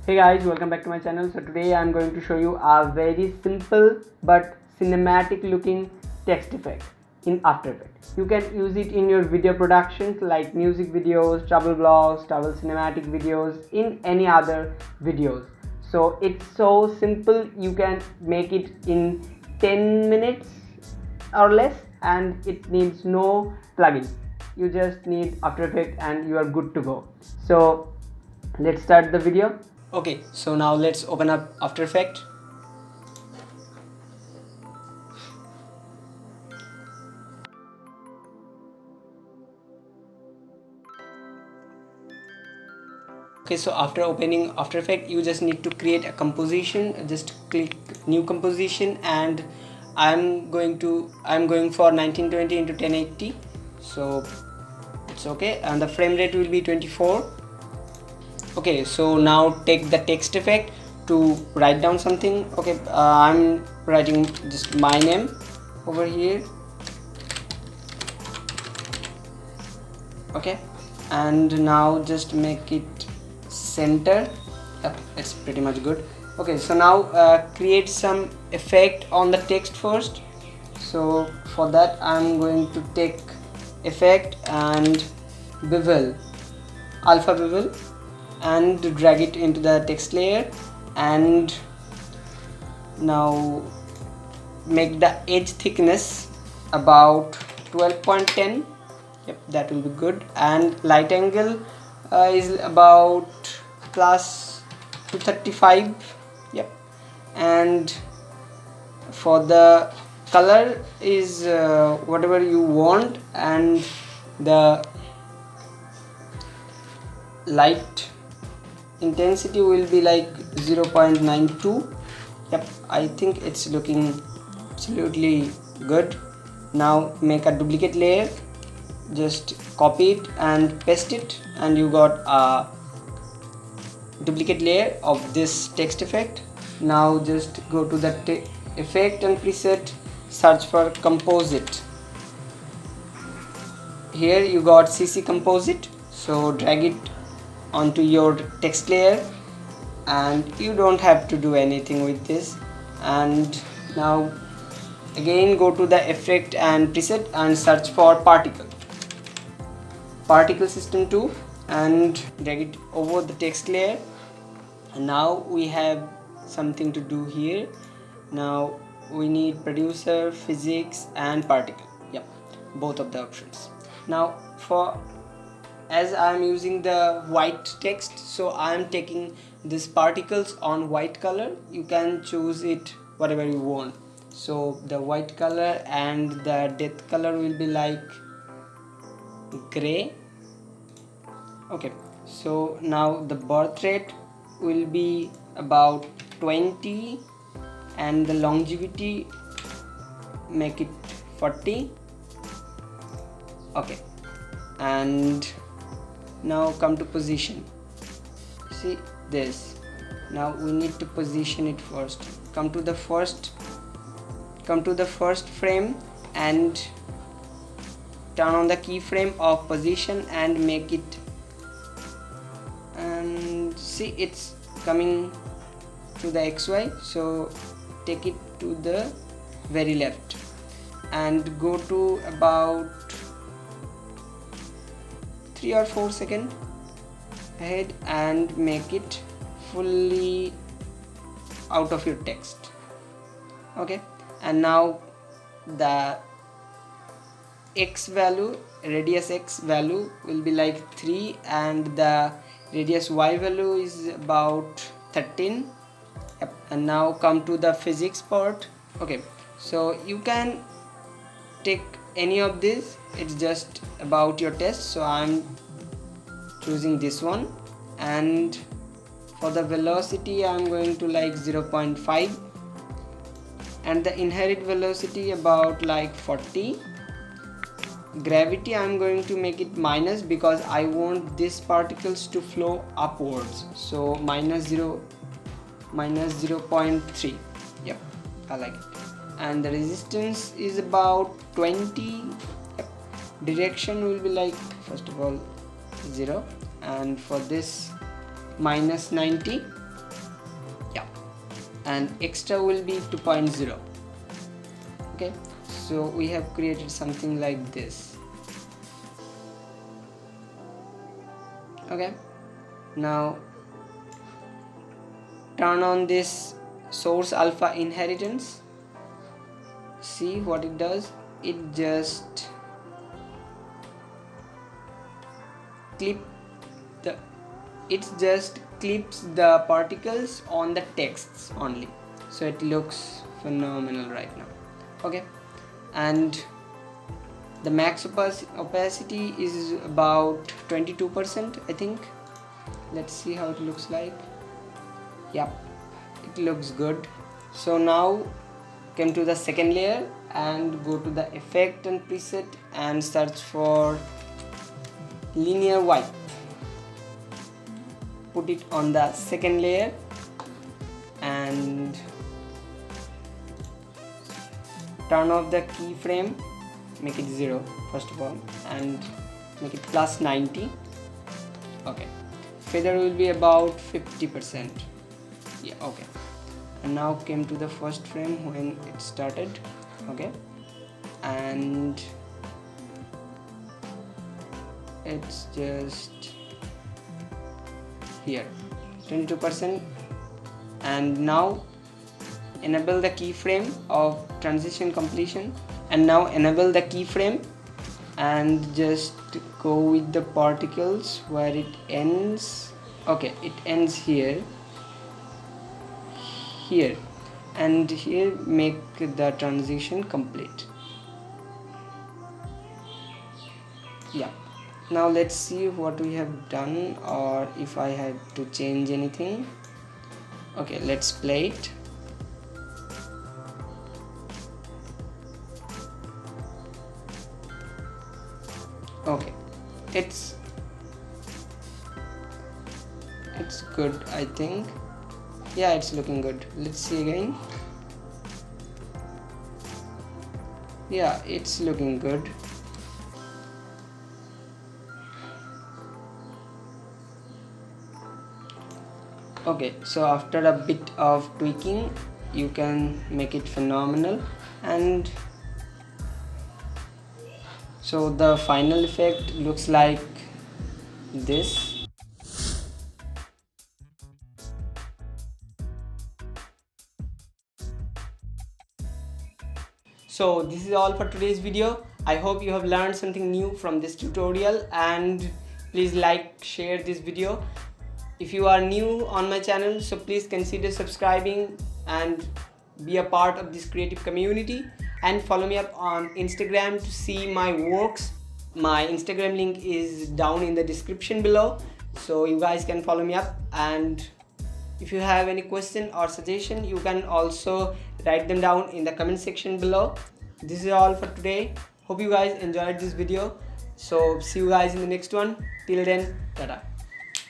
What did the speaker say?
Hey guys, welcome back to my channel. So today I'm going to show you a very simple but cinematic looking text effect in After Effects. You can use it in your video productions like music videos, travel vlogs, travel cinematic videos, in any other videos. So it's so simple, you can make it in 10 minutes or less, and it needs no plugin. You just need After Effects and you are good to go. So let's start the video. Okay, so now let's open up After Effects. Okay, so after opening After Effects, you just need to create a composition. Just click new composition, and I'm going for 1920 into 1080. So it's okay, and the frame rate will be 24. Okay, so now take the text effect to write down something. Okay, I'm writing just my name over here. Okay, and now just make it center. Yep, it's pretty much good. Okay, so now create some effect on the text first. So for that I'm going to take effect and bevel, alpha bevel, and drag it into the text layer, and now make the edge thickness about 12.10. Yep, that will be good. And light angle is about plus 235. Yep, and for the color is whatever you want, and the light intensity will be like 0.92. Yep, I think it's looking absolutely good. Now make a duplicate layer, just copy it and paste it, and you got a duplicate layer of this text effect. Now just go to the effect and preset, search for composite. Here you got CC composite, so drag it onto your text layer, and you don't have to do anything with this. And now again go to the effect and preset and search for particle system 2, and drag it over the text layer. And now we have something to do here. Now we need producer, physics, and particle. Yep, both of the options. Now as I am using the white text, so I am taking these particles on white color. You can choose it whatever you want. So the white color and the depth color will be like gray. Okay, so now the birth rate will be about 20, and the longevity make it 40. Okay, and now come to position. See this, now we need to position it first. Come to the first frame and turn on the keyframe of position and make it, and see it's coming to the XY, so take it to the very left and go to about 3 or 4 seconds ahead and make it fully out of your text. Okay, and now the x value, radius x value will be like 3, and the radius y value is about 13. Yep. And now come to the physics part. Okay, so you can take any of this, it's just about your test, so I'm choosing this one. And for the velocity I'm going to like 0.5, and the inherent velocity about like 40. Gravity I'm going to make it minus, because I want these particles to flow upwards, so minus 0.3. Yep, I like it. And the resistance is about 20. Yep. Direction will be like, first of all, 0, and for this minus 90. and extra will be 2.0. okay, so we have created something like this. Okay, now turn on this source alpha inheritance. See what it does. It just clips the particles on the texts only, so it looks phenomenal right now. Okay, and the max opacity is about 22%, I think. Let's see how it looks like. Yep, it looks good. So now come to the second layer and go to the effect and preset and search for linear wipe. Put it on the second layer and turn off the keyframe, make it 0 first of all, and make it plus 90. Okay, feather will be about 50%. Yeah, okay. And now came to the first frame when it started. Okay, and it's just here 22%. And now enable the keyframe of transition completion, and now enable the keyframe and just go with the particles where it ends. Okay, it ends here, and here make the transition complete. Yeah, now let's see what we have done, or if I had to change anything. Okay, let's play it. Okay, it's good, I think. Yeah, it's looking good. Let's see again. Yeah, it's looking good. Okay, so after a bit of tweaking, you can make it phenomenal. And so the final effect looks like this. So this is all for today's video. I hope you have learned something new from this tutorial, and please like, share this video. If you are new on my channel, so please consider subscribing and be a part of this creative community, and follow me up on Instagram to see my works. My Instagram link is down in the description below, so you guys can follow me up. And if you have any question or suggestion, you can also write them down in the comment section below. This is all for today. Hope you guys enjoyed this video. So see you guys in the next one. Till then, tada.